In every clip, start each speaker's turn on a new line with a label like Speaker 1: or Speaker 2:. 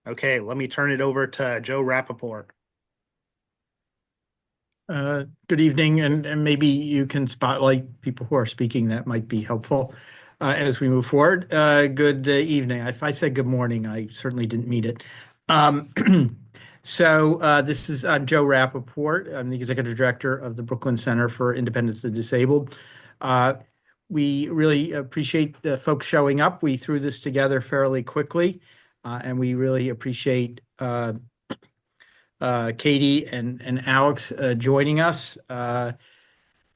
Speaker 1: Okay, let me turn it over to Joe Rappaport.
Speaker 2: Good evening, and maybe you can spotlight people who are speaking. That might be helpful as we move forward. Good evening. If I said good morning, I certainly didn't mean it. Um, I'm Joe Rappaport. I'm the executive director of the Brooklyn Center for Independence of the Disabled. Uh, we really appreciate the folks showing up. We threw this together fairly quickly, and we really appreciate Katie and Alex joining us.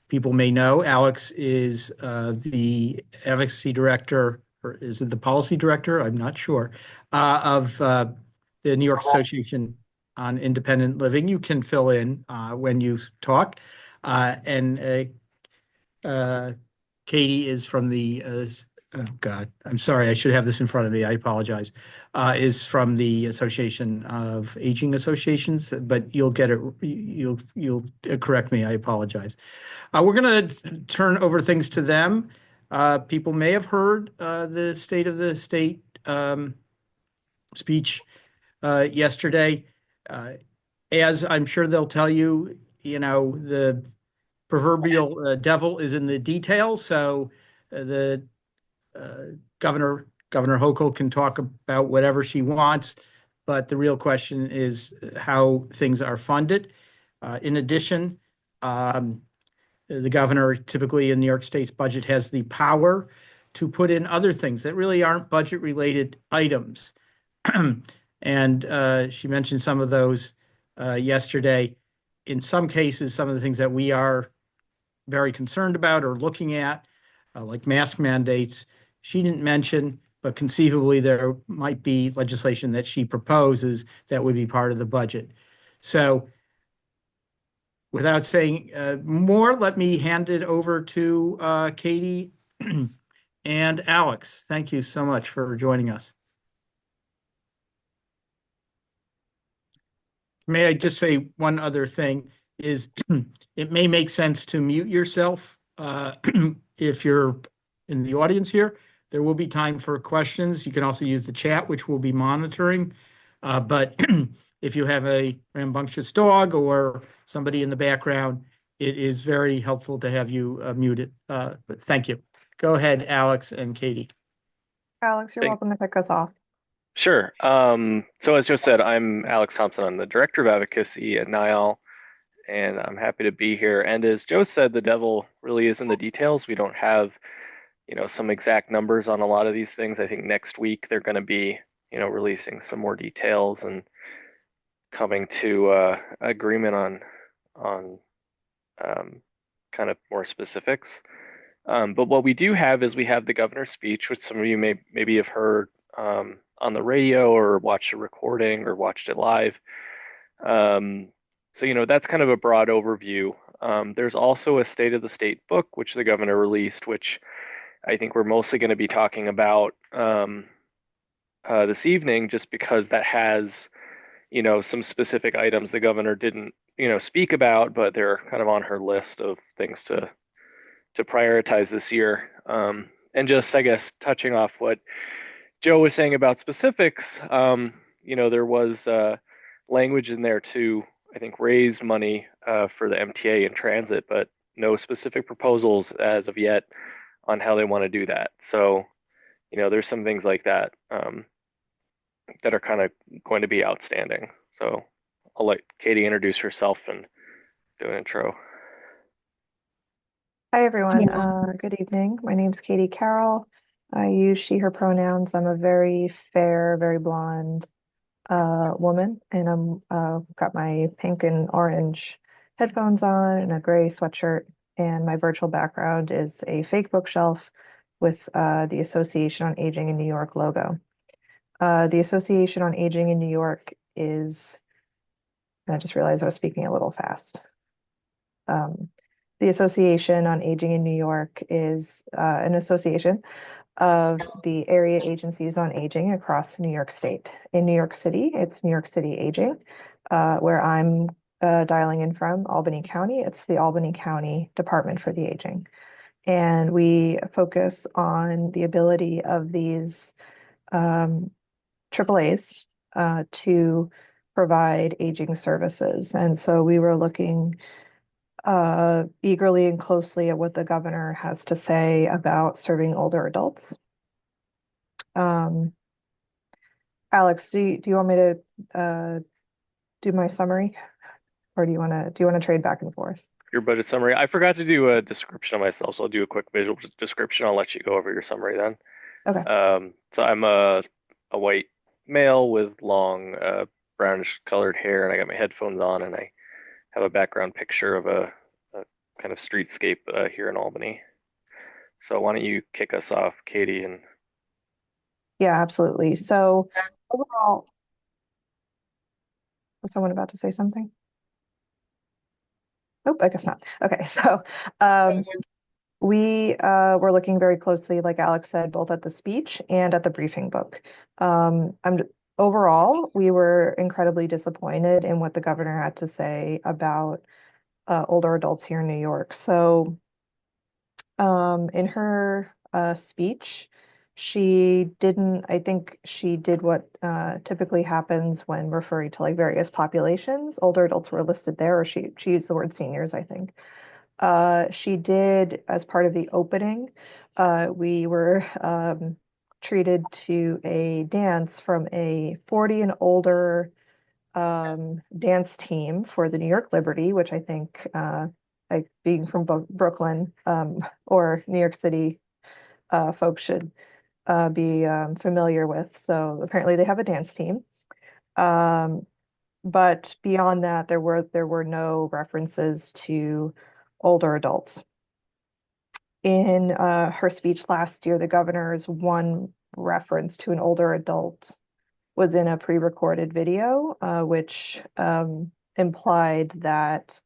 Speaker 2: People may know Alex is the advocacy director, or is it the policy director? I'm not sure, of the New York Association on Independent Living. You can fill in when you talk. And uh, Katie is from oh God, I'm sorry, I should have this in front of me. I apologize. Is from the Association of Aging Associations, but you'll get it. You'll correct me. I apologize. We're going to turn over things to them. People may have heard the State of the State speech yesterday. Uh, as I'm sure they'll tell you, the proverbial devil is in the details. So the Governor Hochul can talk about whatever she wants, but the real question is how things are funded. In addition, um, the governor typically in New York State's budget has the power to put in other things that really aren't budget related items. And she mentioned some of those yesterday. In some cases, some of the things that we are very concerned about or looking at, like mask mandates, she didn't mention, but conceivably there might be legislation that she proposes that would be part of the budget. So without saying more, let me hand it over to Katie and Alex. Thank you so much for joining us. May I just say one other thing is it may make sense to mute yourself if you're in the audience here. There will be time for questions. You can also use the chat, which we'll be monitoring. But if you have a rambunctious dog or somebody in the background, it is very helpful to have you muted. But thank you. Go ahead, Alex and Katie.
Speaker 3: Alex, you're
Speaker 4: Thank-
Speaker 3: welcome to kick us off.
Speaker 4: Sure. So as Joe said, I'm Alex Thompson. I'm the director of advocacy at NIAL, and I'm happy to be here. And as Joe said, the devil really is in the details. We don't have, some exact numbers on a lot of these things. I think next week they're going to be, releasing some more details and coming to agreement on kind of more specifics. But what we do have is we have the governor's speech, which some of you maybe have heard on the radio or watched a recording or watched it live. So that's kind of a broad overview. There's also a State of the State book, which the governor released, which I think we're mostly going to be talking about this evening, just because that has, some specific items the governor didn't, speak about, but they're kind of on her list of things to prioritize this year. And just, I guess, touching off what Joe was saying about specifics, there was language in there to, I think, raise money for the MTA and transit, but no specific proposals as of yet on how they want to do that. So, there's some things like that that are kind of going to be outstanding. So I'll let Katie introduce herself and do an intro.
Speaker 3: Hi, everyone. Good evening. My name's Katie Carroll. I use she, her pronouns. I'm a very fair, very blonde woman, and I'm got my pink and orange headphones on and a gray sweatshirt. And my virtual background is a fake bookshelf with the Association on Aging in New York logo. The Association on Aging in New York is, and I just realized I was speaking a little fast. The Association on Aging in New York is an association of the area agencies on aging across New York State. In New York City, it's New York City Aging, where I'm dialing in from, Albany County. It's the Albany County Department for the Aging. And we focus on the ability of these AAAs to provide aging services. And so we were looking eagerly and closely at what the governor has to say about serving older adults. Alex, do you want me to do my summary, or do you want to trade back and forth?
Speaker 4: Your budget summary. I forgot to do a description of myself, so I'll do a quick visual description. I'll let you go over your summary then.
Speaker 3: Okay.
Speaker 4: So I'm a white male with long brownish colored hair, and I got my headphones on, and I have a background picture of a kind of streetscape here in Albany. So why don't you kick us off, Katie? And
Speaker 3: Yeah, absolutely. So overall, was someone about to say something? Nope, I guess not. Okay, so we were looking very closely, like Alex said, both at the speech and at the briefing book. Overall, we were incredibly disappointed in what the governor had to say about older adults here in New York. So in her speech, I think she did what typically happens when referring to like various populations. Older adults were listed there, or she used the word seniors, I think. She did, as part of the opening, we were treated to a dance from a 40 and older dance team for the New York Liberty, which I think, like being from Brooklyn or New York City, folks should be familiar with. So apparently they have a dance team. But beyond that, there were no references to older adults. In her speech last year, the governor's one reference to an older adult was in a pre-recorded video, which implied that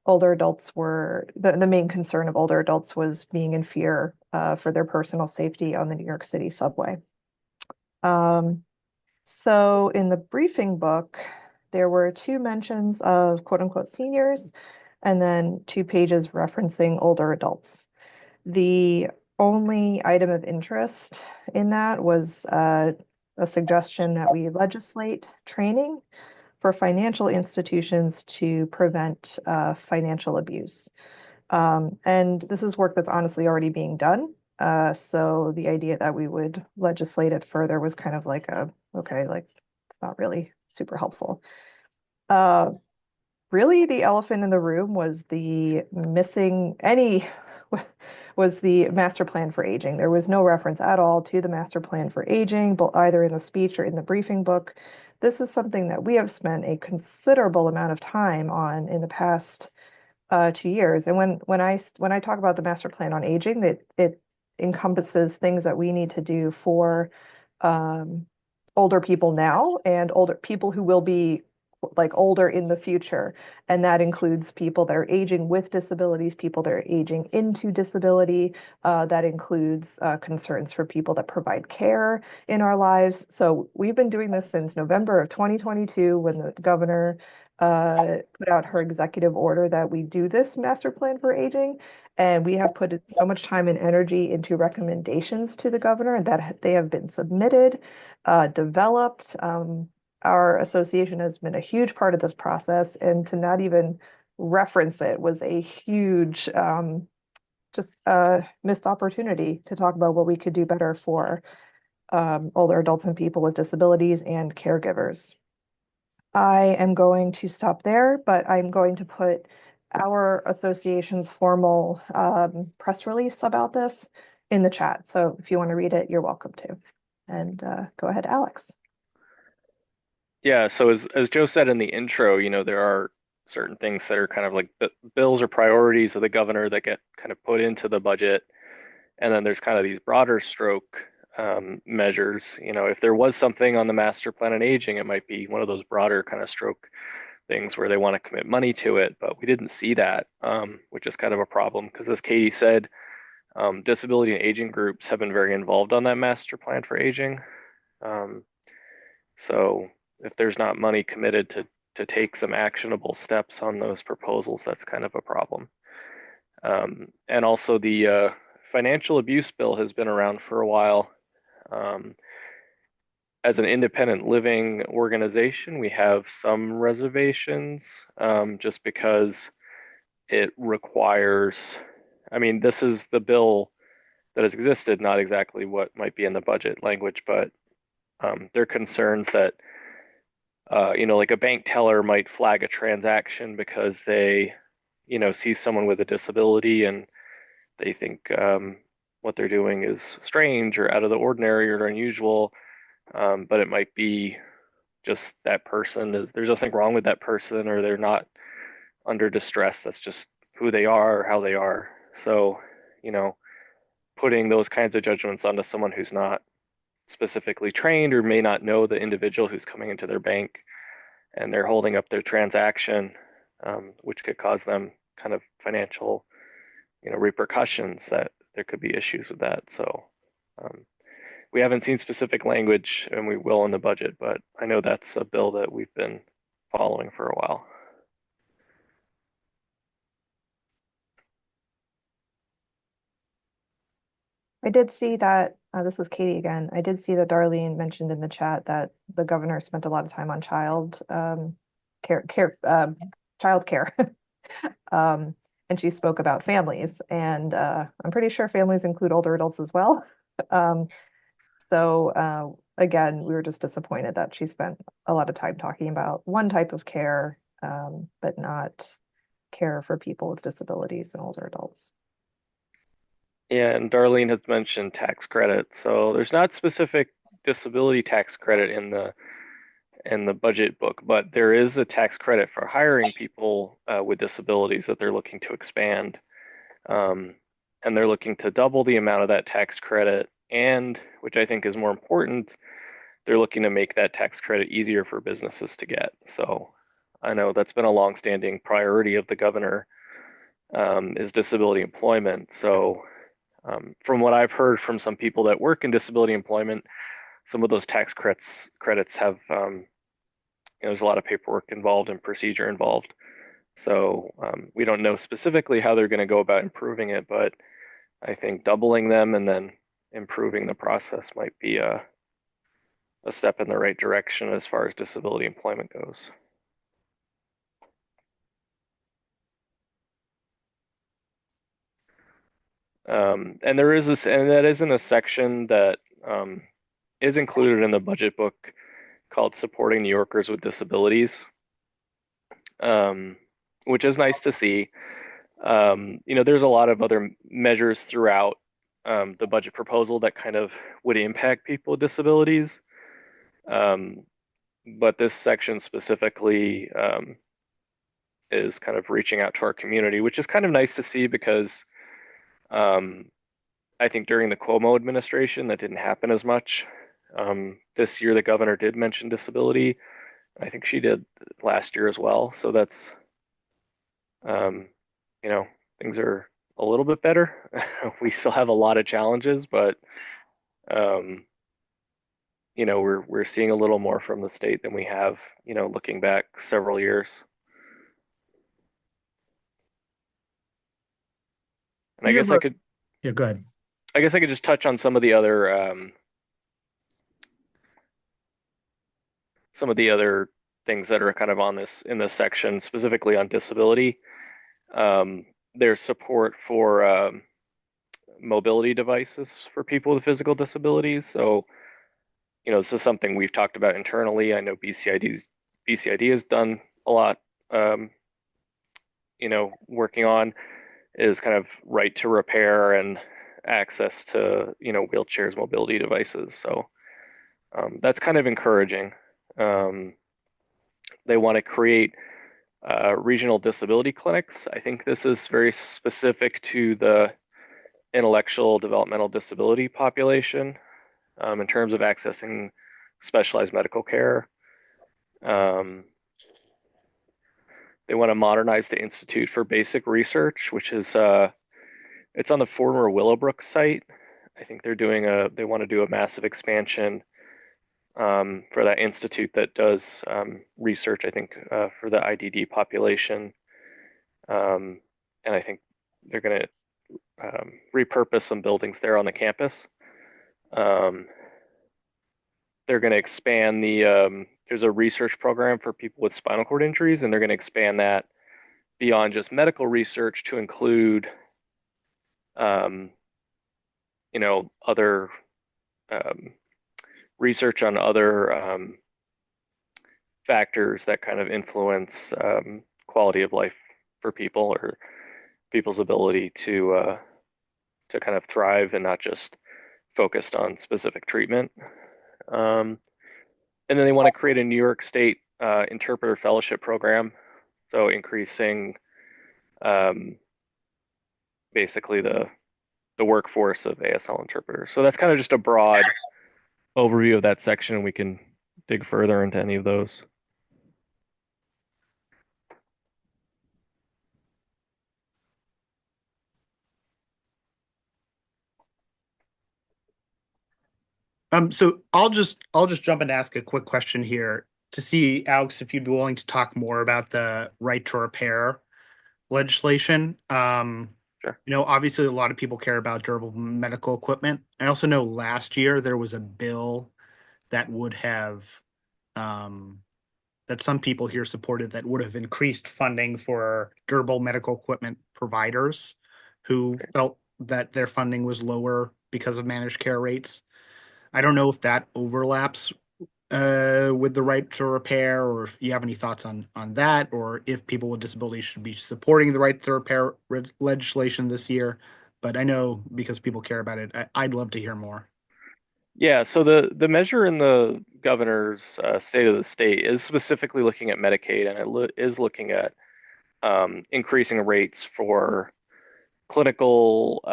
Speaker 3: older adults were the main concern of older adults was being in fear for their personal safety on the New York City subway. So in the briefing book, there were 2 mentions of quote unquote seniors, and then 2 pages referencing older adults. The only item of interest in that was a suggestion that we legislate training for financial institutions to prevent financial abuse. And this is work that's honestly already being done. So the idea that we would legislate it further was kind of like okay, like it's not really super helpful. Really, the elephant in the room was the was the master plan for aging. There was no reference at all to the master plan for aging, but either in the speech or in the briefing book. This is something that we have spent a considerable amount of time on in the past 2 years. And when I talk about the master plan on aging, that it encompasses things that we need to do for older people now and older people who will be like older in the future. And that includes people that are aging with disabilities, people that are aging into disability. That includes concerns for people that provide care in our lives. So we've been doing this since November of 2022 when the governor put out her executive order that we do this master plan for aging. And we have put so much time and energy into recommendations to the governor, and that they have been submitted, developed. Our association has been a huge part of this process, and to not even reference it was a huge just missed opportunity to talk about what we could do better for older adults and people with disabilities and caregivers. I am going to stop there, but I'm going to put our association's formal press release about this in the chat. So if you want to read it, you're welcome to. And go ahead, Alex.
Speaker 4: yeah, so as Joe said in the intro, there are certain things that are kind of like bills or priorities of the governor that get kind of put into the budget. And then there's kind of these broader stroke measures. If there was something on the master plan on aging, it might be one of those broader kind of stroke things where they want to commit money to it, but we didn't see that, which is kind of a problem because as Katie said, disability and aging groups have been very involved on that master plan for aging. So if there's not money committed to take some actionable steps on those proposals, that's kind of a problem. And also the financial abuse bill has been around for a while. as an independent living organization, we have some reservations, just because it requires, I mean, this is the bill that has existed, not exactly what might be in the budget language, but there are concerns that, like a bank teller might flag a transaction because they, see someone with a disability and they think what they're doing is strange or out of the ordinary or unusual, but it might be just that person there's nothing wrong with that person, or they're not under distress. That's just who they are or how they are. So, you know, putting those kinds of judgments onto someone who's not specifically trained or may not know the individual who's coming into their bank and they're holding up their transaction, which could cause them kind of financial, repercussions, that there could be issues with that. So we haven't seen specific language, and we will in the budget, but I know that's a bill that we've been following for a while.
Speaker 3: I did see that, this is Katie again. I did see that Darlene mentioned in the chat that the governor spent a lot of time on child care. And she spoke about families, and I'm pretty sure families include older adults as well. So again, we were just disappointed that she spent a lot of time talking about one type of care, but not care for people with disabilities and older adults.
Speaker 4: Yeah, and Darlene has mentioned tax credit. So there's not specific disability tax credit in the budget book, but there is a tax credit for hiring people with disabilities that they're looking to expand. And they're looking to double the amount of that tax credit. And, which I think is more important, they're looking to make that tax credit easier for businesses to get. So I know that's been a longstanding priority of the governor, is disability employment. So from what I've heard from some people that work in disability employment, some of those tax credits have, there's a lot of paperwork involved and procedure involved. So we don't know specifically how they're going to go about improving it, but I think doubling them and then improving the process might be a step in the right direction as far as disability employment goes. And there is this, and that is in a section that is included in the budget book called Supporting New Yorkers with Disabilities, which is nice to see. There's a lot of other measures throughout the budget proposal that kind of would impact people with disabilities. But this section specifically is kind of reaching out to our community, which is kind of nice to see because I think during the Cuomo administration that didn't happen as much. This year the governor did mention disability. I think she did last year as well. So that's, things are a little bit better. We still have a lot of challenges, but we're seeing a little more from the state than we have, looking back several years. And I guess I could,
Speaker 2: Yeah, go ahead.
Speaker 4: I guess I could just touch on some of the other things that are kind of on in this section, specifically on disability. There's support for mobility devices for people with physical disabilities. So, this is something we've talked about internally. I know BCID has done a lot, working on is kind of right to repair and access to, wheelchairs, mobility devices. So that's kind of encouraging. They want to create regional disability clinics. I think this is very specific to the intellectual developmental disability population in terms of accessing specialized medical care. They want to modernize the Institute for Basic Research, which is it's on the former Willowbrook site. I think they want to do a massive expansion for that institute that does research, I think, for the IDD population. And I think they're going to repurpose some buildings there on the campus. they're going to expand there's a research program for people with spinal cord injuries, and they're going to expand that beyond just medical research to include, um, other um, research on other factors that kind of influence quality of life for people, or people's ability to kind of thrive and not just focused on specific treatment. And then they want to create a New York State interpreter fellowship program, so increasing basically the workforce of ASL interpreters. So that's kind of just a broad overview of that section, and we can dig further into any of those.
Speaker 1: So I'll just jump and ask a quick question here to see, Alex, if you'd be willing to talk more about the right to repair legislation.
Speaker 4: Sure.
Speaker 1: Obviously a lot of people care about durable medical equipment. I also know last year there was a bill that would have that some people here supported, that would have increased funding for durable medical equipment providers who felt that their funding was lower because of managed care rates. I don't know if that overlaps with the right to repair, or if you have any thoughts on that, or if people with disabilities should be supporting the right to repair legislation this year. But I know because people care about it, I'd love to hear more.
Speaker 4: Yeah, so the measure in the governor's state of the state is specifically looking at Medicaid, and is looking at increasing rates for clinical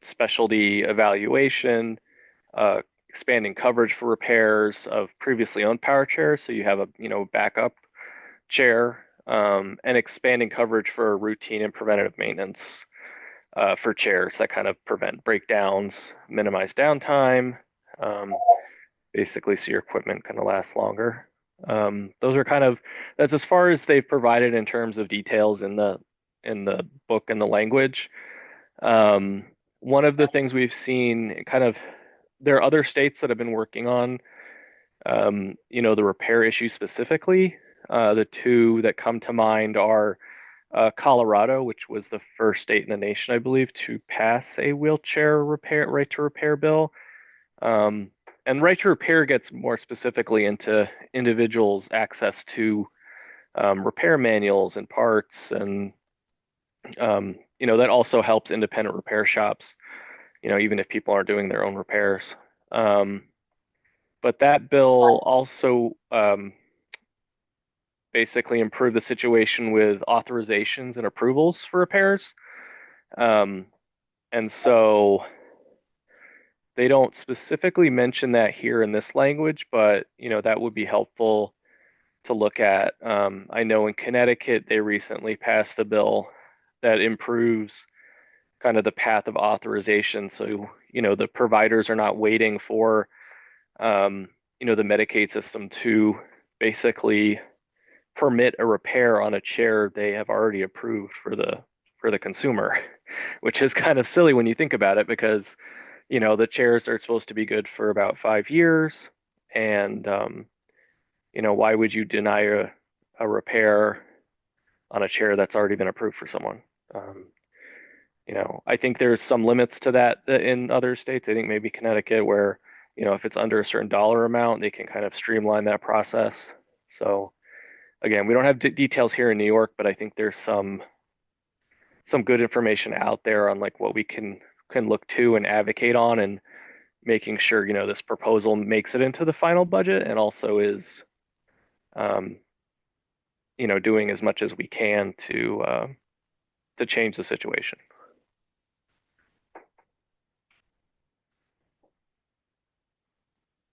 Speaker 4: specialty evaluation, expanding coverage for repairs of previously owned power chairs, so you have a backup chair, and expanding coverage for routine and preventative maintenance for chairs that kind of prevent breakdowns, minimize downtime, basically so your equipment kind of lasts longer. Those are that's as far as they've provided in terms of details in the book and the language. One of the things we've seen there are other states that have been working on the repair issue specifically. The two that come to mind are Colorado, which was the first state in the nation, I believe, to pass a wheelchair right to repair bill. And right to repair gets more specifically into individuals' access to repair manuals and parts, and that also helps independent repair shops, even if people aren't doing their own repairs. But that bill also basically improved the situation with authorizations and approvals for repairs. And so they don't specifically mention that here in this language, but that would be helpful to look at. I know in Connecticut, they recently passed a bill that improves kind of the path of authorization. So, the providers are not waiting for, the Medicaid system to basically permit a repair on a chair they have already approved for the consumer, which is kind of silly when you think about it, because the chairs are supposed to be good for about 5 years, and why would you deny a repair on a chair that's already been approved for someone? I think there's some limits to that in other states. I think maybe Connecticut, where if it's under a certain dollar amount, they can kind of streamline that process. So again, we don't have details here in New York, but I think there's some good information out there on like what we can look to and advocate on, and making sure this proposal makes it into the final budget, and also is doing as much as we can to change the situation.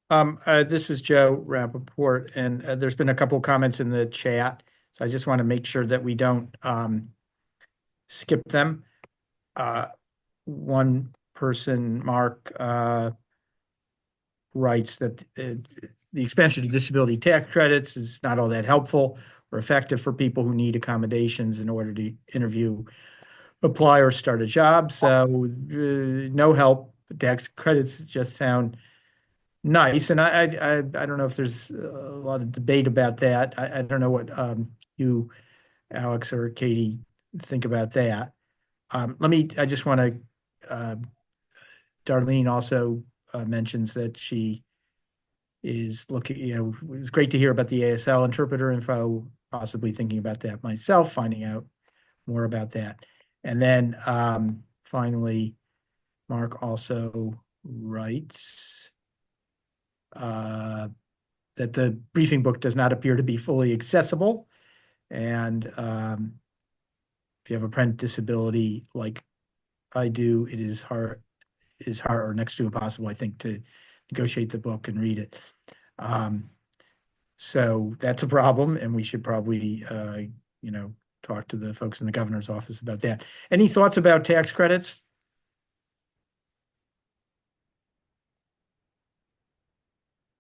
Speaker 2: This is Joe Rappaport, and there's been a couple comments in the chat, so I just want to make sure that we don't skip them. One person, Mark, writes that the expansion of disability tax credits is not all that helpful or effective for people who need accommodations in order to interview, apply, or start a job. So no help. The tax credits just sound nice. And I don't know if there's a lot of debate about that. I don't know what you, Alex or Katie, think about that. I just want to, Darlene also mentions that she is looking, it's great to hear about the ASL interpreter info, possibly thinking about that myself, finding out more about that. And then finally, Mark also writes that the briefing book does not appear to be fully accessible. And if you have a print disability like I do, it is hard or next to impossible, I think, to negotiate the book and read it. So that's a problem, and we should probably, talk to the folks in the governor's office about that. Any thoughts about tax credits?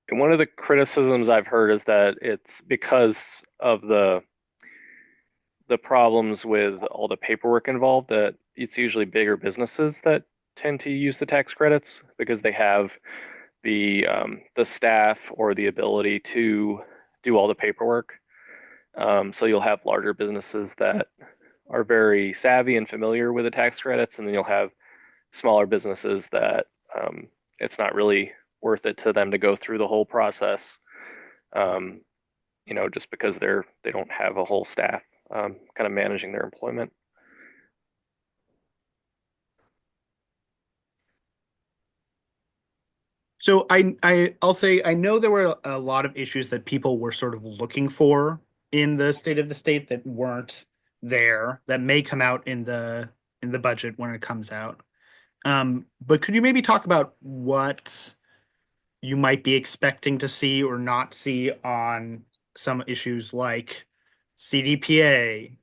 Speaker 4: And one of the criticisms I've heard is that it's because of the problems with all the paperwork involved that it's usually bigger businesses that tend to use the tax credits because they have the staff or the ability to do all the paperwork. So you'll have larger businesses that are very savvy and familiar with the tax credits, and then you'll have smaller businesses that it's not really worth it to them to go through the whole process, um, just because they don't have a whole staff kind of managing their employment.
Speaker 1: So I'll say I know there were a lot of issues that people were sort of looking for in the state of the state that weren't there, that may come out in the budget when it comes out. But could you maybe talk about what you might be expecting to see or not see on some issues like CDPA?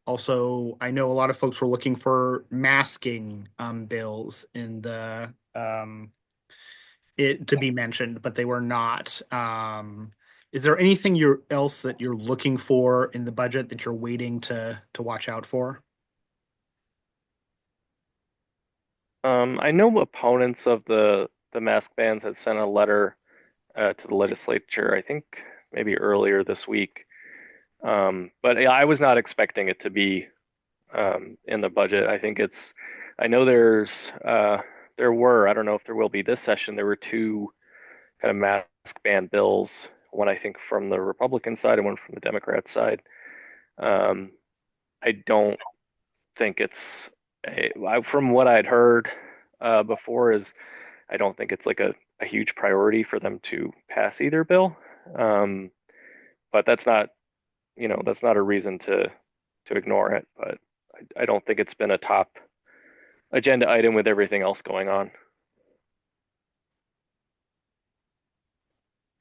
Speaker 1: Also, I know a lot of folks were looking for masking bills in the it to be mentioned, but they were not. Is there anything else that you're looking for in the budget that you're waiting to watch out for?
Speaker 4: I know opponents of the mask bans had sent a letter to the legislature, I think maybe earlier this week. But yeah, I was not expecting it to be in the budget. I know I don't know if there will be this session, there were two kind of mask ban bills, one I think from the Republican side and one from the Democrat side. Um, I don't think from what I'd heard before is I don't think it's like a huge priority for them to pass either bill. Um, but that's not a reason to ignore it. But I don't think it's been a top agenda item with everything else going on.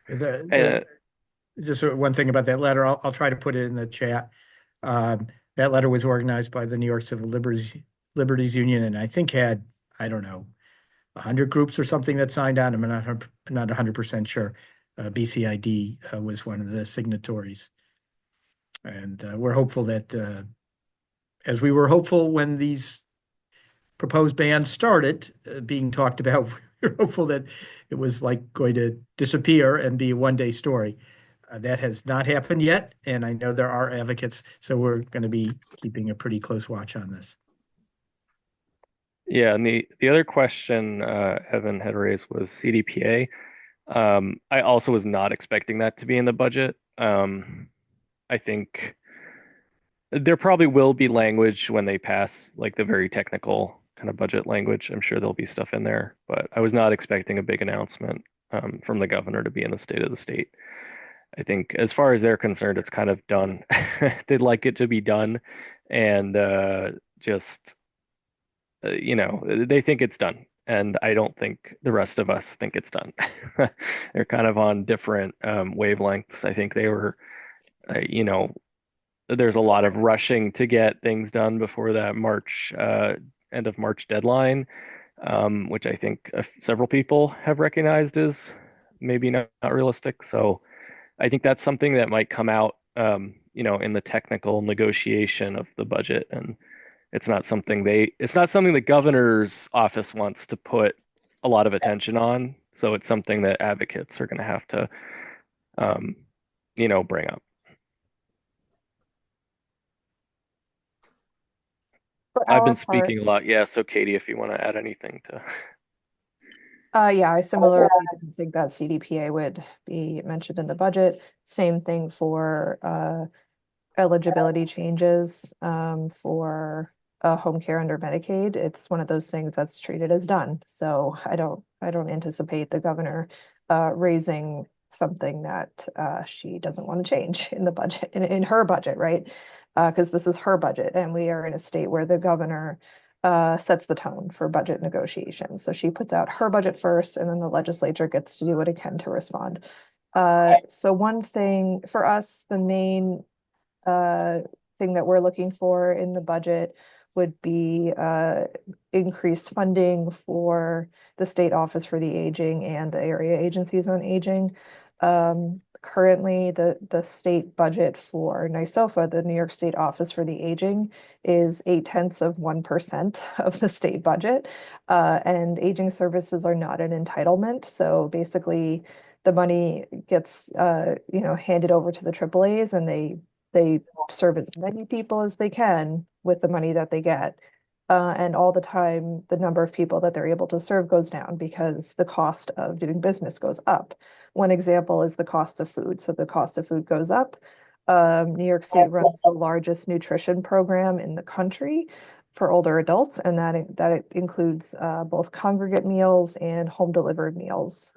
Speaker 2: The,
Speaker 4: And
Speaker 2: just one thing about that letter, I'll try to put it in the chat. That letter was organized by the New York Civil Liberties Union, and I think had, I don't know, 100 groups or something that signed on. I'm not 100% sure. BCID was one of the signatories. And we're hopeful that, as we were hopeful when these proposed bans started being talked about, we were hopeful that it was like going to disappear and be a one-day story. That has not happened yet, and I know there are advocates, so we're going to be keeping a pretty close watch on this.
Speaker 4: yeah, and the other question Evan had raised was CDPA. I also was not expecting that to be in the budget. I think there probably will be language when they pass like the very technical kind of budget language. I'm sure there'll be stuff in there, but I was not expecting a big announcement from the governor to be in the state of the state. I think as far as they're concerned, it's kind of done. They'd like it to be done, and just they think it's done, and I don't think the rest of us think it's done. They're kind of on different wavelengths. I think they were, you know, there's a lot of rushing to get things done before that end of March deadline, which I think several people have recognized is maybe not realistic. So I think that's something that might come out, in the technical negotiation of the budget, and it's not something the governor's office wants to put a lot of attention on. So it's something that advocates are going to have to, um, bring up.
Speaker 3: For
Speaker 4: I've
Speaker 3: our
Speaker 4: been
Speaker 3: part,
Speaker 4: speaking a lot. Yeah. So Katie, if you want to add anything to.
Speaker 3: yeah, I similarly didn't think that CDPA would be mentioned in the budget. Same thing for eligibility changes for home care under Medicaid. It's one of those things that's treated as done. So I don't anticipate the governor raising something that she doesn't want to change in the budget, in her budget, right? Because this is her budget, and we are in a state where the governor sets the tone for budget negotiations. So she puts out her budget first, and then the legislature gets to do what it can to respond. So one thing for us, the main uh, thing that we're looking for in the budget would be increased funding for the State Office for the Aging and the area agencies on aging. Currently, the state budget for NYSOFA, the New York State Office for the Aging, is 0.8% of the state budget, and aging services are not an entitlement. So basically, the money gets handed over to the AAAs, and they serve as many people as they can with the money that they get. And all the time, the number of people that they're able to serve goes down because the cost of doing business goes up. One example is the cost of food. So the cost of food goes up. New York State runs the largest nutrition program in the country for older adults, and that includes both congregate meals and home delivered meals.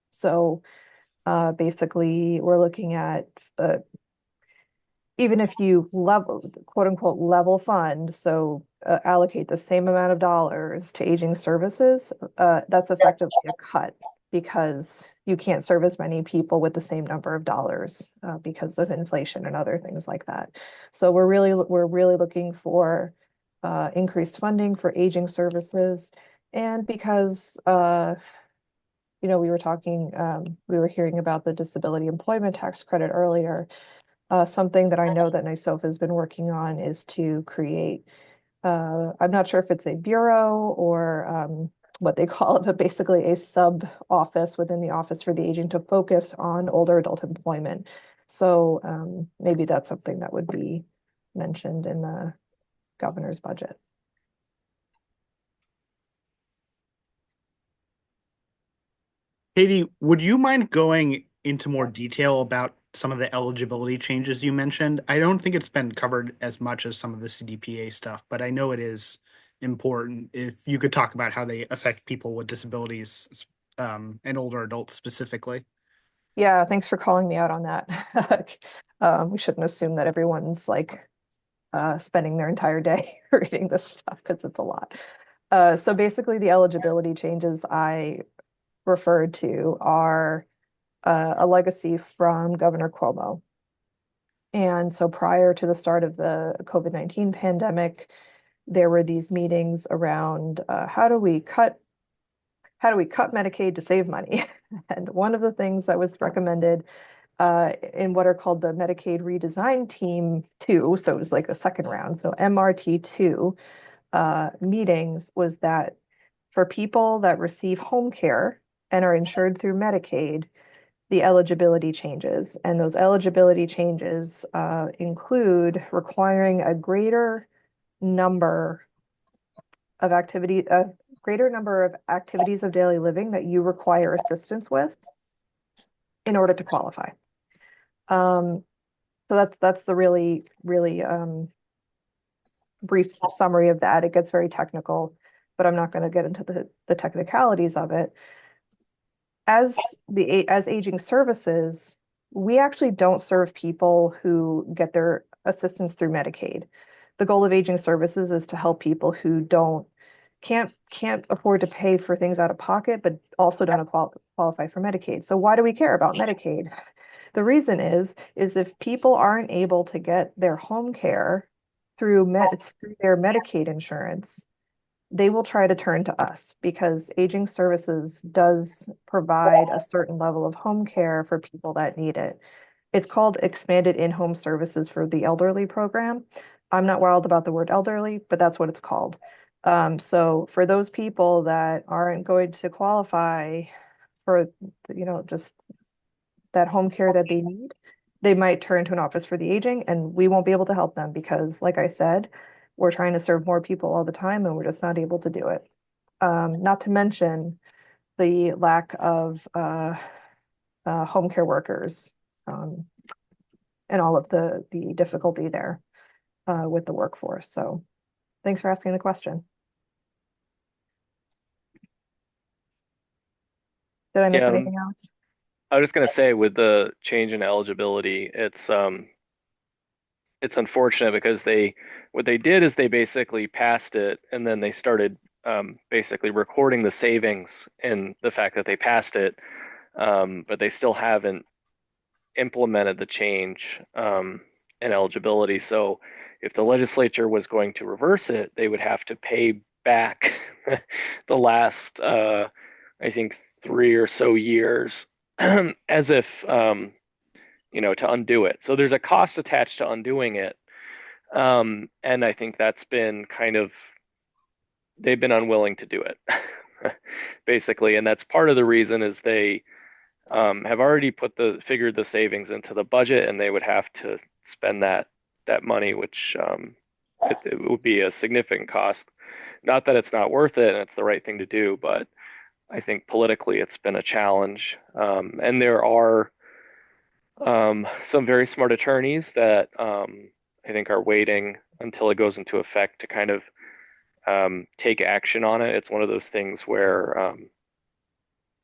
Speaker 3: So basically, we're looking at even if you level, quote unquote, level fund, so allocate the same amount of dollars to aging services, that's effectively a cut because you can't serve as many people with the same number of dollars because of inflation and other things like that. So we're really looking for increased funding for aging services, and because we were hearing about the disability employment tax credit earlier. Something that I know that NYSOFA has been working on is to create, I'm not sure if it's a bureau or what they call it, but basically a sub office within the Office for the Aging to focus on older adult employment. So maybe that's something that would be mentioned in the governor's budget.
Speaker 1: Katie, would you mind going into more detail about some of the eligibility changes you mentioned? I don't think it's been covered as much as some of the CDPA stuff, but I know it is important. If you could talk about how they affect people with disabilities, and older adults specifically.
Speaker 3: Yeah, thanks for calling me out on that. We shouldn't assume that everyone's like spending their entire day reading this stuff because it's a lot. So basically, the eligibility changes I referred to are a legacy from Governor Cuomo. And so prior to the start of the COVID-19 pandemic, there were these meetings around how do we cut Medicaid to save money? And one of the things that was recommended in what are called the Medicaid Redesign Team 2, so it was like a second round, so MRT2 meetings, was that for people that receive home care and are insured through Medicaid, the eligibility changes. And those eligibility changes include requiring number a greater number of activities of daily living that you require assistance with in order to qualify. So that's the really brief summary of that. It gets very technical, but I'm not going to get into the technicalities of it. As aging services, we actually don't serve people who get their assistance through Medicaid. The goal of aging services is to help people who can't afford to pay for things out of pocket, but also don't qualify for Medicaid. So why do we care about Medicaid? The reason is if people aren't able to get their home care through their Medicaid insurance, they will try to turn to us because aging services does provide a certain level of home care for people that need it. It's called Expanded In-Home Services for the Elderly program. I'm not wild about the word elderly, but that's what it's called. So for those people that aren't going to qualify for, just that home care that they need, they might turn to an office for the aging, and we won't be able to help them because, like I said, we're trying to serve more people all the time and we're just not able to do it. Not to mention the lack of home care workers, um, and all of the difficulty there with the workforce. So thanks for asking the question. Did I miss
Speaker 4: Yeah,
Speaker 3: anything else?
Speaker 4: I was just gonna say with the change in eligibility, it's unfortunate because what they did is they basically passed it and then they started basically recording the savings and the fact that they passed it, but they still haven't implemented the change in eligibility. So if the legislature was going to reverse it, they would have to pay back the last, I think, 3 or so years as if, to undo it. So there's a cost attached to undoing it. And I think that's been they've been unwilling to do it, basically. And that's part of the reason is they have already figured the savings into the budget, and they would have to spend that money, which it would be a significant cost. Not that it's not worth it and it's the right thing to do, but I think politically it's been a challenge. And there are some very smart attorneys that I think are waiting until it goes into effect to kind of take action on it. It's one of those things where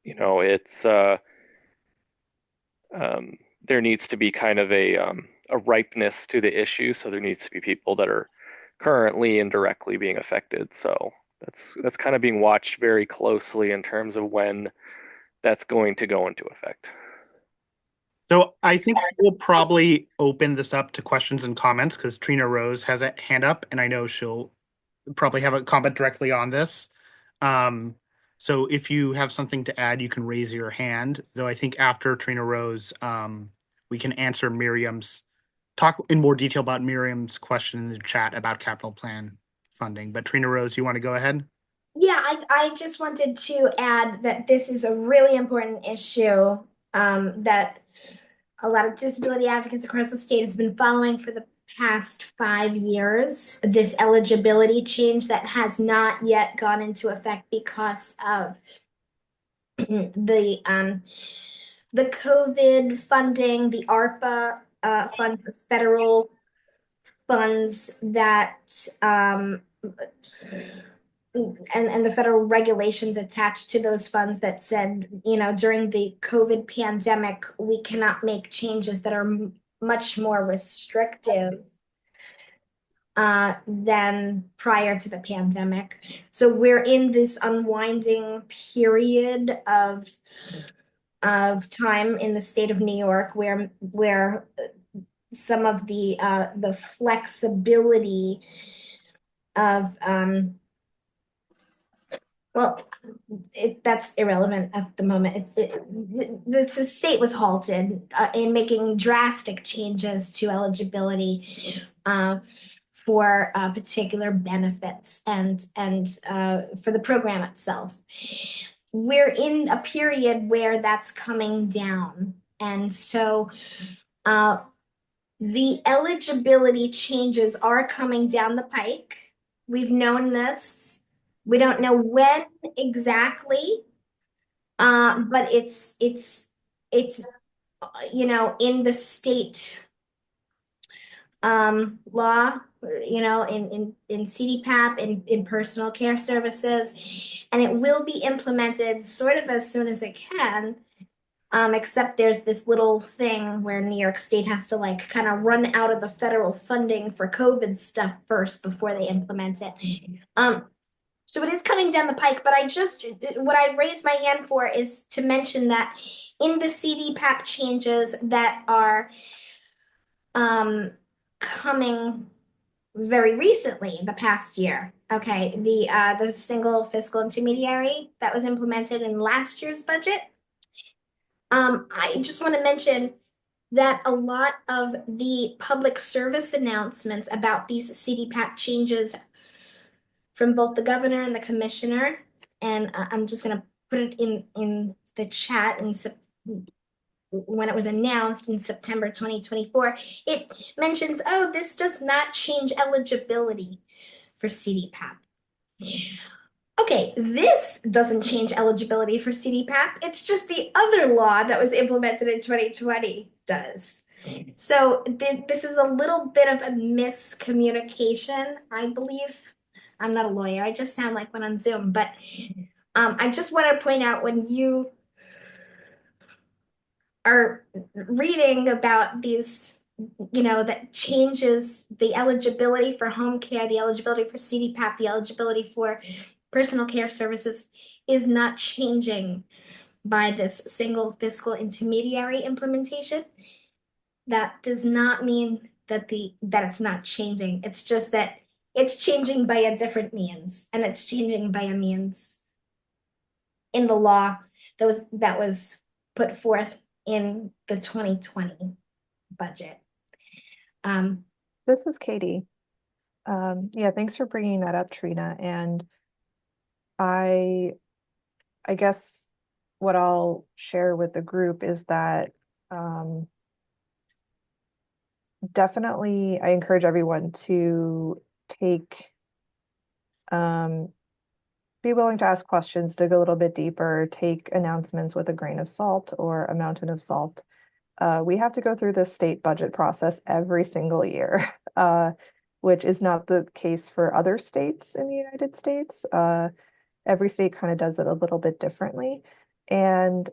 Speaker 4: it's there needs to be kind of a ripeness to the issue. So there needs to be people that are currently and directly being affected. So that's kind of being watched very closely in terms of when that's going to go into effect.
Speaker 1: So I think we'll probably open this up to questions and comments because Trina Rose has a hand up, and I know she'll probably have a comment directly on this. Um, so if you have something to add, you can raise your hand. Though I think after Trina Rose, we can answer talk in more detail about Miriam's question in the chat about capital plan funding. But Trina Rose, you want to go ahead?
Speaker 5: Yeah, I just wanted to add that this is a really important issue that a lot of disability advocates across the state has been following for the past 5 years. This eligibility change that has not yet gone into effect because of the COVID funding, the ARPA funds, the federal funds that and the federal regulations attached to those funds that said, during the COVID pandemic, we cannot make changes that are much more restrictive than prior to the pandemic. So we're in this unwinding period of time in the state of New York where some of the flexibility of well, that's irrelevant at the moment. The state was halted in making drastic changes to eligibility for particular benefits and for the program itself. We're in a period where that's coming down, and so the eligibility changes are coming down the pike. We've known this. We don't know when exactly, but it's in the state law, in CDPAP, in personal care services, and it will be implemented sort of as soon as it can. Except there's this little thing where New York State has to kind of run out of the federal funding for COVID stuff first before they implement it. So it is coming down the pike, but what I raised my hand for is to mention that in the CDPAP changes that are coming very recently in the past year, okay, the single fiscal intermediary that was implemented in last year's budget. I just want to mention that a lot of the public service announcements about these CDPAP changes from both the governor and the commissioner, and I'm just gonna put it in the chat when it was announced in September 2024. It mentions, oh, this does not change eligibility for CDPAP. Okay, this doesn't change eligibility for CDPAP. It's just the other law that was implemented in 2020 does. So this is a little bit of a miscommunication, I believe. I'm not a lawyer. I just sound like one on Zoom, but I just want to point out, when you are reading about these, that changes the eligibility for home care, the eligibility for CDPAP, the eligibility for personal care services is not changing by this single fiscal intermediary implementation. That does not mean that it's not changing. It's just that it's changing by a different means, and it's changing by a means in the law that was put forth in the 2020 budget.
Speaker 3: This is Katie. Yeah, thanks for bringing that up, Trina. And I guess what I'll share with the group is that definitely I encourage everyone to be willing to ask questions, dig a little bit deeper, take announcements with a grain of salt or a mountain of salt. We have to go through this state budget process every single year, which is not the case for other states in the United States. Every state kind of does it a little bit differently. And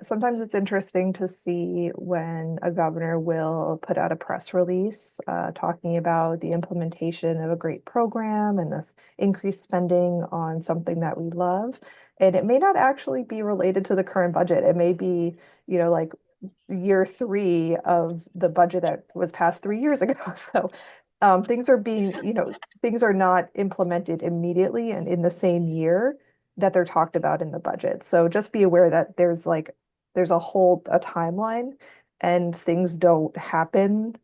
Speaker 3: sometimes it's interesting to see when a governor will put out a press release talking about the implementation of a great program and this increased spending on something that we love. And it may not actually be related to the current budget. It may be, like year 3 of the budget that was passed 3 years ago. So things are not implemented immediately and in the same year that they're talked about in the budget. So just be aware that there's a timeline, and things don't happen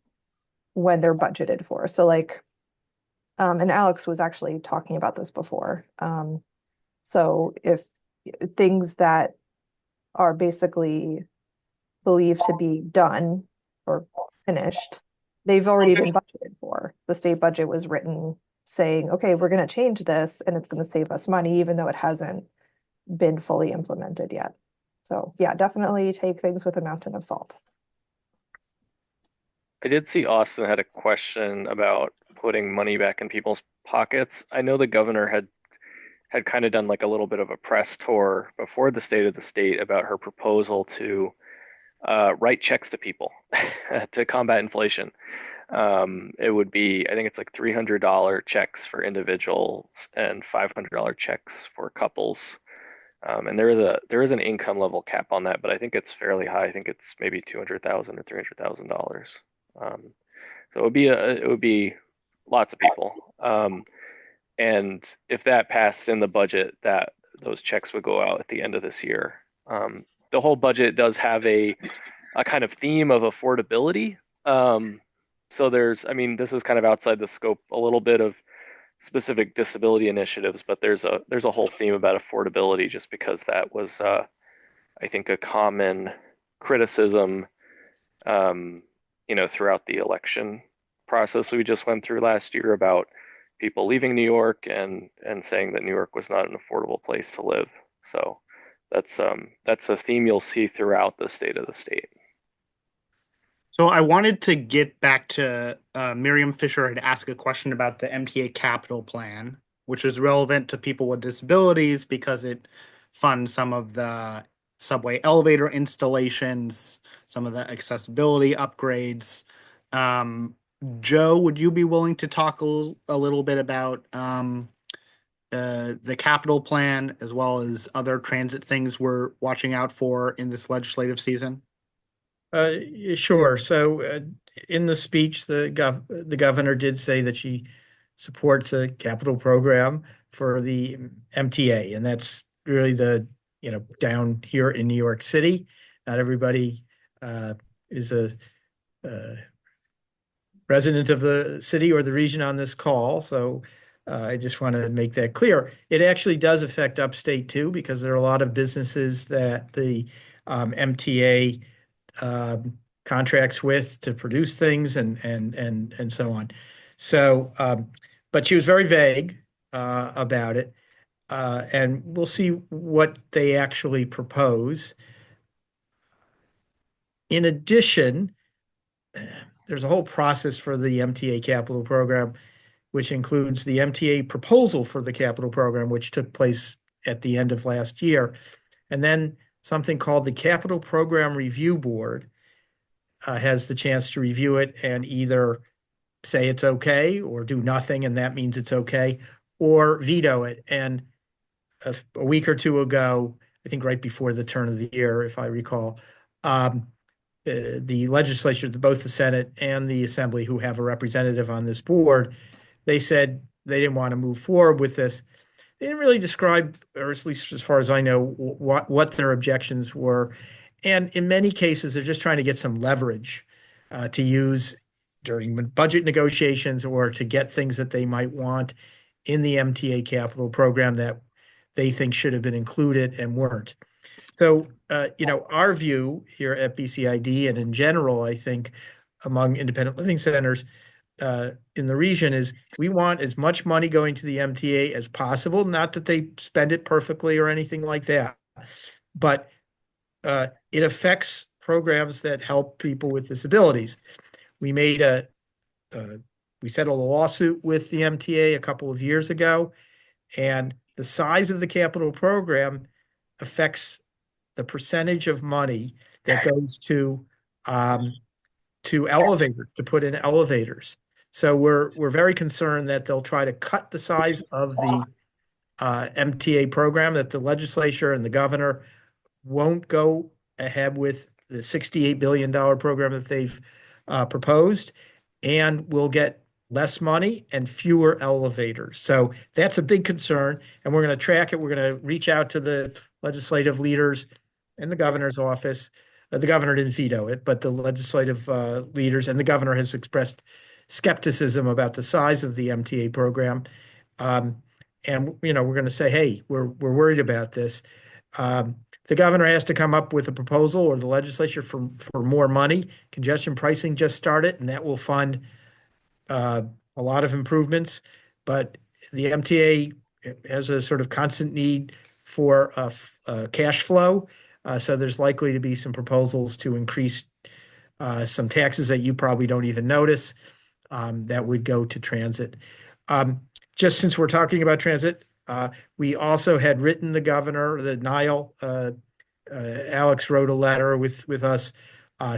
Speaker 3: when they're budgeted for. So and Alex was actually talking about this before. So if things that are basically believed to be done or finished, they've already been budgeted for. The state budget was written saying, okay, we're going to change this and it's going to save us money, even though it hasn't been fully implemented yet. So yeah, definitely take things with a mountain of salt.
Speaker 4: I did see Austin had a question about putting money back in people's pockets. I know the governor had kind of done like a little bit of a press tour before the state of the state about her proposal to write checks to people to combat inflation. It would be, I think it's like $300 checks for individuals and $500 checks for couples. And there is an income level cap on that, but I think it's fairly high. I think it's maybe $200,000 or $300,000. So it would be lots of people. And if that passed in the budget, that those checks would go out at the end of this year. The whole budget does have a kind of theme of affordability. So this is kind of outside the scope a little bit of specific disability initiatives, but there's a whole theme about affordability, just because that was I think a common criticism throughout the election process we just went through last year about people leaving New York and saying that New York was not an affordable place to live. So that's a theme you'll see throughout the state of the state.
Speaker 1: So I wanted to get back to Miriam Fisher had asked a question about the MTA capital plan, which is relevant to people with disabilities because it funds some of the subway elevator installations, some of the accessibility upgrades. Joe, would you be willing to talk a little bit about the capital plan as well as other transit things we're watching out for in this legislative season?
Speaker 2: Sure. So in the speech, the governor did say that she supports a capital program for the MTA, and that's really down here in New York City. Not everybody is a resident of the city or the region on this call. So I just want to make that clear. It actually does affect upstate too, because there are a lot of businesses that the MTA contracts with to produce things and so on. So, but she was very vague about it, and we'll see what they actually propose. In addition, there's a whole process for the MTA capital program, which includes the MTA proposal for the capital program, which took place at the end of last year, and then something called the Capital Program Review Board has the chance to review it and either say it's okay or do nothing, and that means it's okay, or veto it. And a week or two ago, I think right before the turn of the year, if I recall, the legislature, both the Senate and the Assembly, who have a representative on this board, they said they didn't want to move forward with this. They didn't really describe, or at least as far as I know, what their objections were. And in many cases, they're just trying to get some leverage to use during budget negotiations or to get things that they might want in the MTA capital program that they think should have been included and weren't. So, our view here at BCID and in general, I think among independent living centers in the region is we want as much money going to the MTA as possible. Not that they spend it perfectly or anything like that, but it affects programs that help people with disabilities. We made we settled a lawsuit with the MTA a couple of years ago, and the size of the capital program affects the percentage of money that goes to elevators, to put in elevators. So we're very concerned that they'll try to cut the size of the MTA program, that the legislature and the governor won't go ahead with the $68 billion program that they've proposed, and we'll get less money and fewer elevators. So that's a big concern, and we're going to track it. We're going to reach out to the legislative leaders and the governor's office. The governor didn't veto it, but the legislative leaders and the governor has expressed skepticism about the size of the MTA program. And we're going to say, hey, we're worried about this. The governor has to come up with a proposal, or the legislature, for more money. Congestion pricing just started, and that will fund a lot of improvements. But the MTA has a sort of constant need for cash flow. So there's likely to be some proposals to increase some taxes that you probably don't even notice that would go to transit. Just since we're talking about transit, we also had written the governor, Niall, Alex wrote a letter with us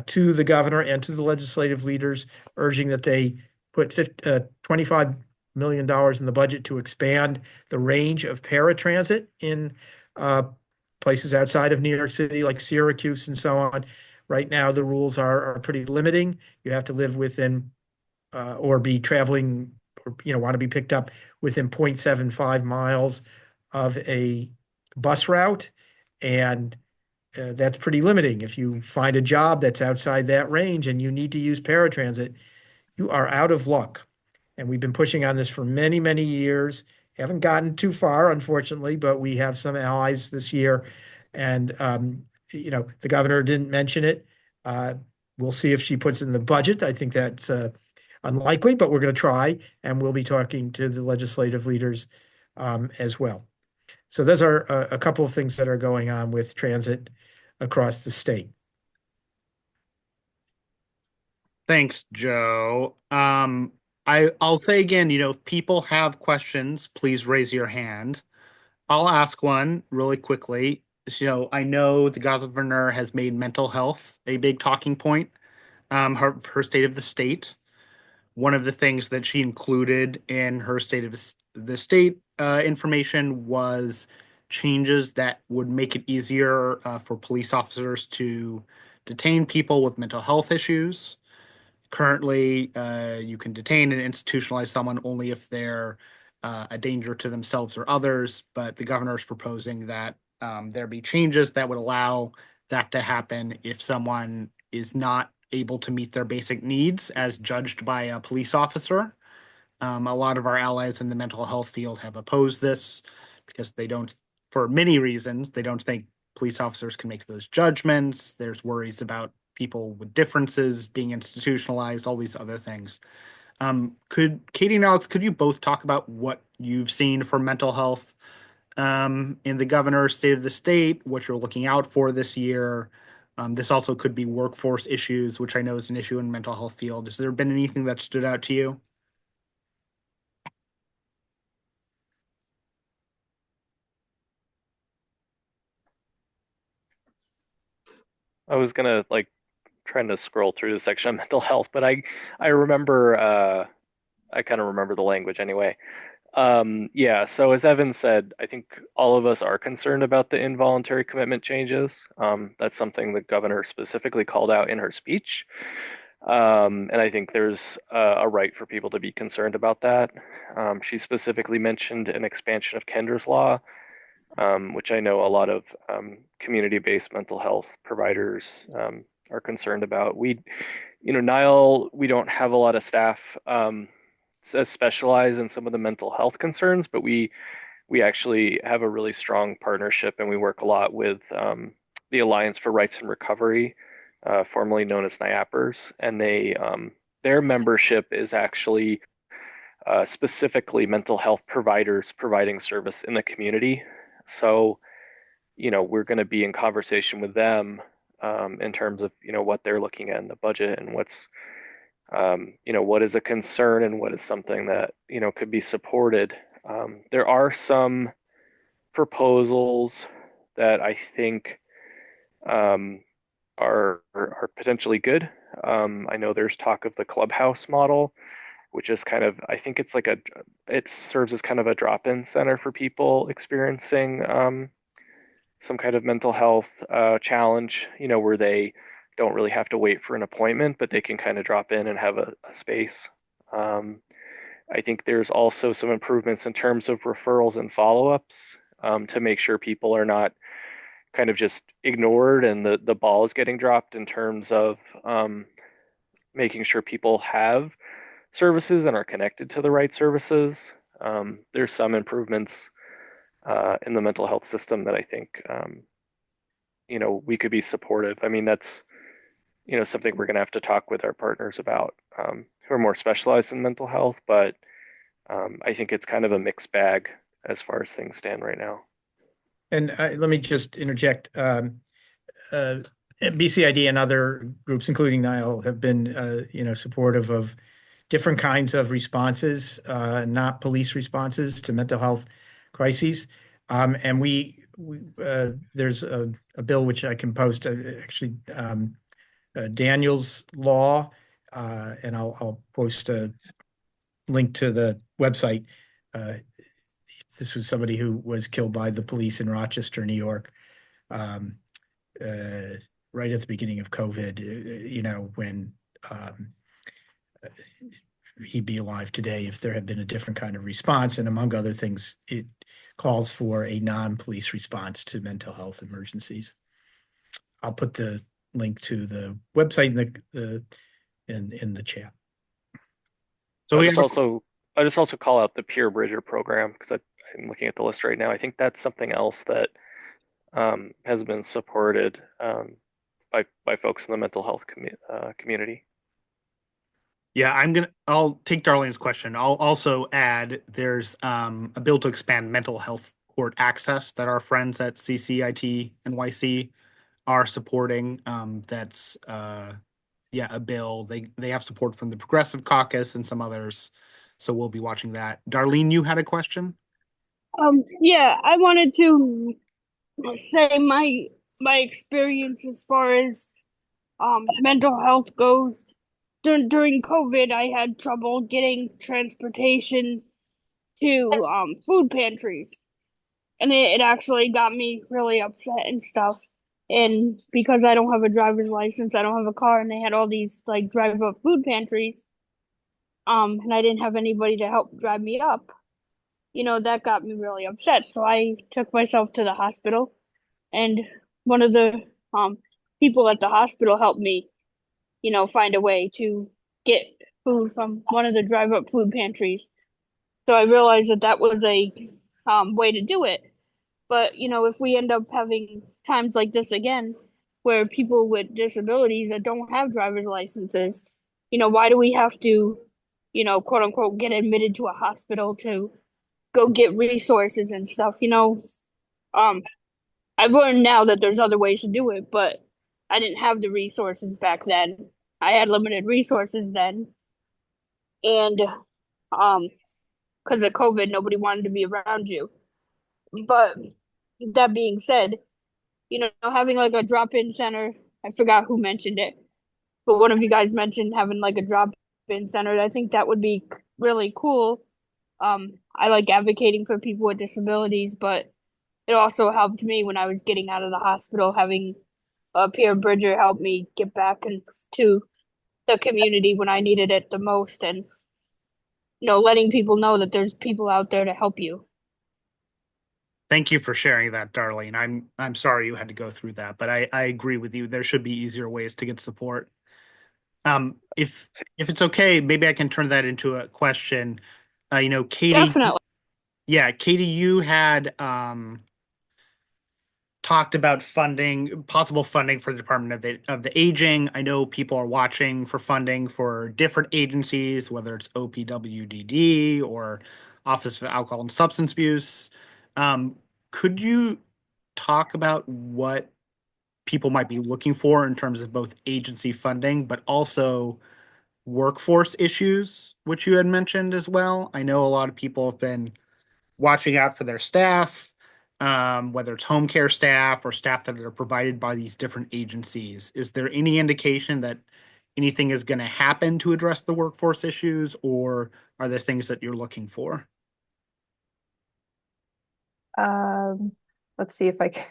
Speaker 2: to the governor and to the legislative leaders, urging that they put $25 million in the budget to expand the range of paratransit in places outside of New York City, like Syracuse and so on. Right now, the rules are pretty limiting. You have to live within or be traveling, or want to be picked up within 0.75 miles of a bus route, and that's pretty limiting. If you find a job that's outside that range and you need to use paratransit, you are out of luck. And we've been pushing on this for many, many years. Haven't gotten too far, unfortunately, but we have some allies this year. And, the governor didn't mention it. We'll see if she puts it in the budget. I think that's unlikely, but we're going to try. And we'll be talking to the legislative leaders as well. So those are a couple of things that are going on with transit across the state.
Speaker 1: Thanks, Joe. I'll say again, if people have questions, please raise your hand. I'll ask one really quickly. So I know the governor has made mental health a big talking point, her state of the state. One of the things that she included in her state of the state information was changes that would make it easier for police officers to detain people with mental health issues. Currently, you can detain and institutionalize someone only if they're a danger to themselves or others, but the governor is proposing that there be changes that would allow that to happen if someone is not able to meet their basic needs as judged by a police officer. A lot of our allies in the mental health field have opposed this because they don't, for many reasons, they don't think police officers can make those judgments. There's worries about people with differences being institutionalized, all these other things. Could Katie and Alex, could you both talk about what you've seen for mental health in the governor's state of the state, what you're looking out for this year? This also could be workforce issues, which I know is an issue in mental health field. Has there been anything that stood out to you?
Speaker 4: I was gonna like trying to scroll through the section on mental health, but I remember I kind of remember the language anyway. Yeah, so as Evan said, I think all of us are concerned about the involuntary commitment changes. That's something the governor specifically called out in her speech. And I think there's a right for people to be concerned about that. She specifically mentioned an expansion of Kendra's law, which I know a lot of community-based mental health providers are concerned about. Nile, we don't have a lot of staff specialize in some of the mental health concerns, but we actually have a really strong partnership, and we work a lot with the Alliance for Rights and Recovery, formerly known as NIAPers, and their membership is actually specifically mental health providers providing service in the community. So, we're going to be in conversation with them in terms of, what they're looking at in the budget and what is a concern and what is something that, could be supported. There are some proposals that I think are potentially good. I know there's talk of the clubhouse model, which is kind of, I think it serves as kind of a drop-in center for people experiencing some kind of mental health challenge, where they don't really have to wait for an appointment, but they can kind of drop in and have a space. I think there's also some improvements in terms of referrals and follow-ups to make sure people are not kind of just ignored and the ball is getting dropped in terms of making sure people have services and are connected to the right services. There's some improvements in the mental health system that I think we could be supportive. I mean, that's something we're going to have to talk with our partners about who are more specialized in mental health, but I think it's kind of a mixed bag as far as things stand right now.
Speaker 2: And let me just interject. BCID and other groups, including Nile, have been, supportive of different kinds of responses, not police responses to mental health crises. And there's a bill which I can post, actually, Daniel's law, and I'll post a link to the website. This was somebody who was killed by the police in Rochester, New York, right at the beginning of COVID, when he'd be alive today if there had been a different kind of response. And among other things, it calls for a non-police response to mental health emergencies. I'll put the link to the website in the chat.
Speaker 1: So
Speaker 4: I just also call out the Peer Bridger program because I'm looking at the list right now. I think that's something else that has been supported by folks in the mental health community.
Speaker 1: Yeah, I'll take Darlene's question. I'll also add there's a bill to expand mental health court access that our friends at CCIT NYC are supporting. That's a bill. They have support from the Progressive Caucus and some others. So we'll be watching that. Darlene, you had a question?
Speaker 6: Yeah, I wanted to say my experience as far as mental health goes. During COVID, I had trouble getting transportation to food pantries, and it actually got me really upset and stuff. And because I don't have a driver's license, I don't have a car, and they had all these like drive up food pantries, and I didn't have anybody to help drive me up. That got me really upset. So I took myself to the hospital, and one of the people at the hospital helped me, find a way to get food from one of the drive-up food pantries. So I realized that that was a way to do it. But, you know, if we end up having times like this again, where people with disabilities that don't have driver's licenses, you know, why do we have to, you know, quote unquote, get admitted to a hospital to go get resources and stuff? You know, um, I've learned now that there's other ways to do it, but I didn't have the resources back then. I had limited resources then, and um, because of COVID, nobody wanted to be around you. But that being said, you know, having like a drop-in center, I forgot who mentioned it, but one of you guys mentioned having like a drop-in center. I think that would be really cool. I like advocating for people with disabilities, but it also helped me when I was getting out of the hospital, having a peer bridger help me get back into the community when I needed it the most, and you know, letting people know that there's people out there to help you.
Speaker 1: Thank you for sharing that, Darlene. I'm sorry you had to go through that, but I agree with you. There should be easier ways to get support. If it's okay, maybe I can turn that into a question. Katie,
Speaker 6: Definitely.
Speaker 1: yeah, Katie, you had talked about funding, possible funding for the Department of the Aging. I know people are watching for funding for different agencies, whether it's OPWDD or Office of Alcohol and Substance Abuse. Could you talk about what people might be looking for in terms of both agency funding, but also workforce issues, which you had mentioned as well? I know a lot of people have been watching out for their staff, whether it's home care staff or staff that are provided by these different agencies. Is there any indication that anything is going to happen to address the workforce issues, or are there things that you're looking for?
Speaker 3: Um, let's see if I can.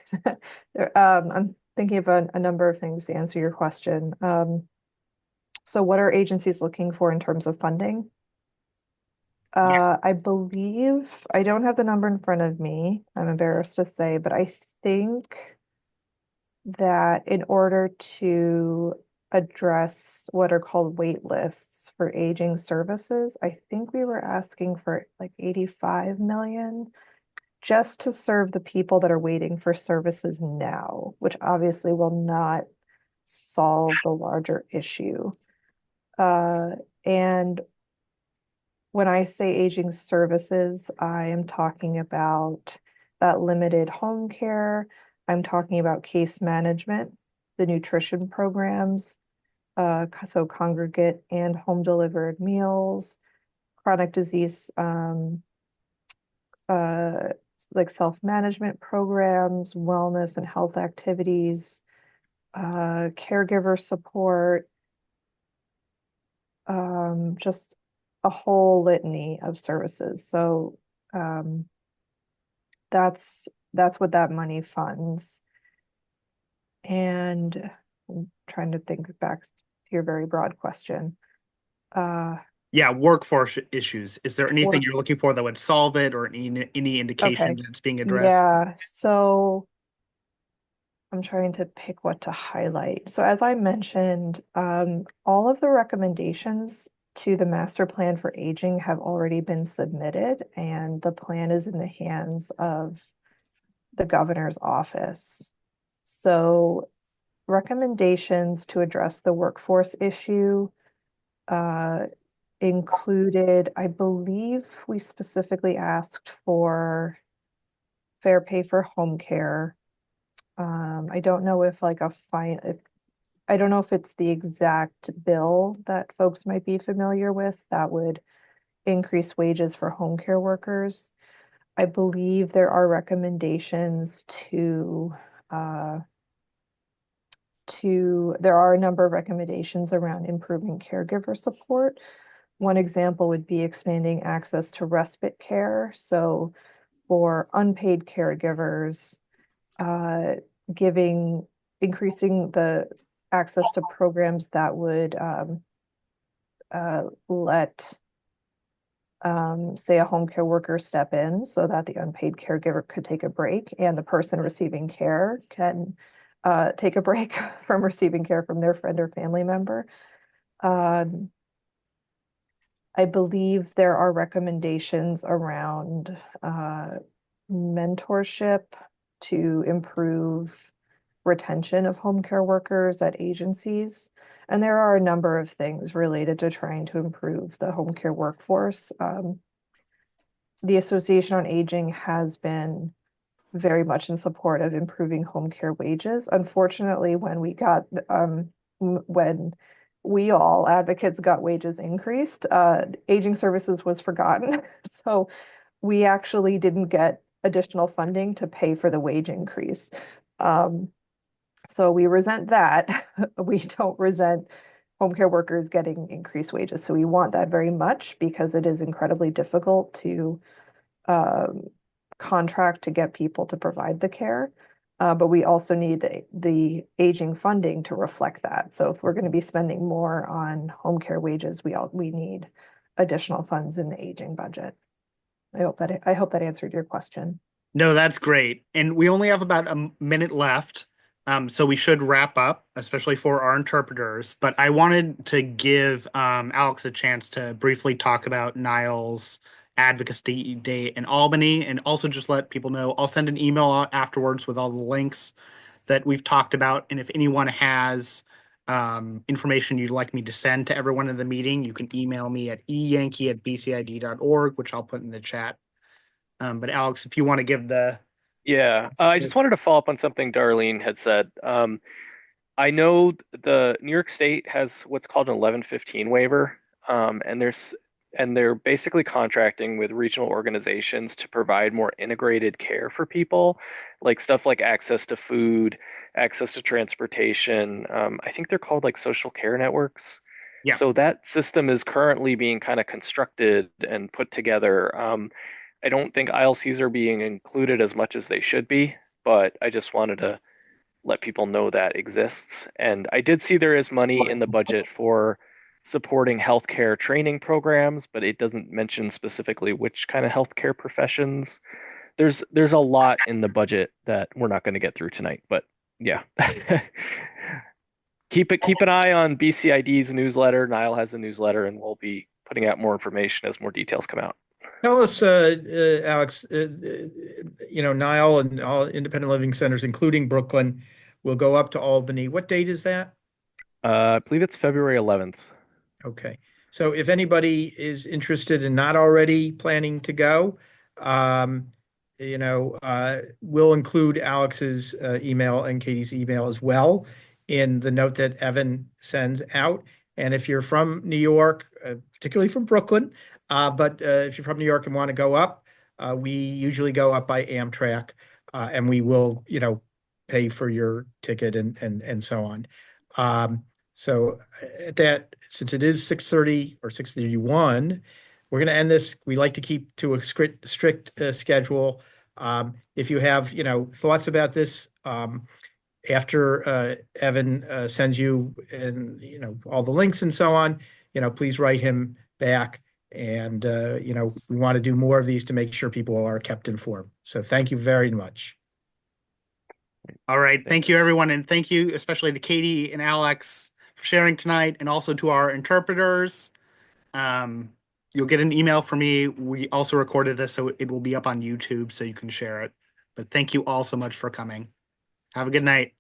Speaker 3: I'm thinking of a number of things to answer your question. So what are agencies looking for in terms of funding?
Speaker 1: Yeah.
Speaker 3: I believe, I don't have the number in front of me, I'm embarrassed to say, but I think that in order to address what are called wait lists for aging services, I think we were asking for like 85 million just to serve the people that are waiting for services now, which obviously will not solve the larger issue. And when I say aging services, I am talking about that limited home care. I'm talking about case management, the nutrition programs, so congregate and home delivered meals, chronic disease, uh, like self-management programs, wellness and health activities, caregiver support, just a whole litany of services. So um, that's what that money funds. And I'm trying to think back to your very broad question.
Speaker 1: Yeah, workforce issues. Is there anything
Speaker 3: Work.
Speaker 1: you're looking for that would solve it, or any indication
Speaker 3: Okay.
Speaker 1: that it's being addressed?
Speaker 3: Yeah. So I'm trying to pick what to highlight. So as I mentioned, all of the recommendations to the master plan for aging have already been submitted, and the plan is in the hands of the governor's office. So recommendations to address the workforce issue included, I believe we specifically asked for fair pay for home care. I don't know if like a fine, if I don't know if it's the exact bill that folks might be familiar with that would increase wages for home care workers. I believe there are recommendations uh, there are a number of recommendations around improving caregiver support. One example would be expanding access to respite care. So for unpaid caregivers, uh, increasing the access to programs that would let, say, a home care worker step in so that the unpaid caregiver could take a break and the person receiving care can take a break from receiving care from their friend or family member. Um, I believe there are recommendations around mentorship to improve retention of home care workers at agencies. And there are a number of things related to trying to improve the home care workforce. The Association on Aging has been very much in support of improving home care wages. Unfortunately, when we all advocates got wages increased, aging services was forgotten. So we actually didn't get additional funding to pay for the wage increase. So we resent that. We don't resent home care workers getting increased wages. So we want that very much because it is incredibly difficult to um, contract to get people to provide the care. But we also need the aging funding to reflect that. So if we're going to be spending more on home care wages, we need additional funds in the aging budget. I hope that answered your question.
Speaker 1: No, that's great. And we only have about a minute left. So we should wrap up, especially for our interpreters. But I wanted to give Alex a chance to briefly talk about Niall's Advocacy Day in Albany, and also just let people know I'll send an email out afterwards with all the links that we've talked about. And if anyone has information you'd like me to send to everyone in the meeting, you can email me at eyankee@bcid.org, which I'll put in the chat. But Alex, if you want to give the
Speaker 4: Yeah, I just wanted to follow up on something Darlene had said. I know the New York State has what's called an 1115 waiver, and they're basically contracting with regional organizations to provide more integrated care for people, like stuff like access to food, access to transportation. I think they're called like social care networks.
Speaker 1: yeah.
Speaker 4: So that system is currently being kind of constructed and put together. I don't think ILCs are being included as much as they should be, but I just wanted to let people know that exists. And I did see there is money in the budget for supporting healthcare training programs, but it doesn't mention specifically which kind of healthcare professions. There's a lot in the budget that we're not going to get through tonight, but yeah. Keep an eye on BCID's newsletter. Niall has a newsletter, and we'll be putting out more information as more details come out.
Speaker 2: Tell us, Alex, Niall and all independent living centers, including Brooklyn, will go up to Albany. What date is that?
Speaker 4: I believe it's February 11th.
Speaker 2: Okay. So if anybody is interested and not already planning to go, um, we'll include Alex's email and Katie's email as well in the note that Evan sends out. And if you're from New York, particularly from Brooklyn, but if you're from New York and want to go up, we usually go up by Amtrak, and we will, pay for your ticket and so on. So at that, since it is 6:30 or 6:31, we're going to end this. We like to keep to a strict schedule. If you have, thoughts about this, after Evan sends you and all the links and so on, please write him back. And we want to do more of these to make sure people are kept informed. So thank you very much.
Speaker 1: All right. Thank you, everyone. And thank you especially to Katie and Alex for sharing tonight, and also to our interpreters. You'll get an email from me. We also recorded this, so it will be up on YouTube so you can share it. But thank you all so much for coming. Have a good night.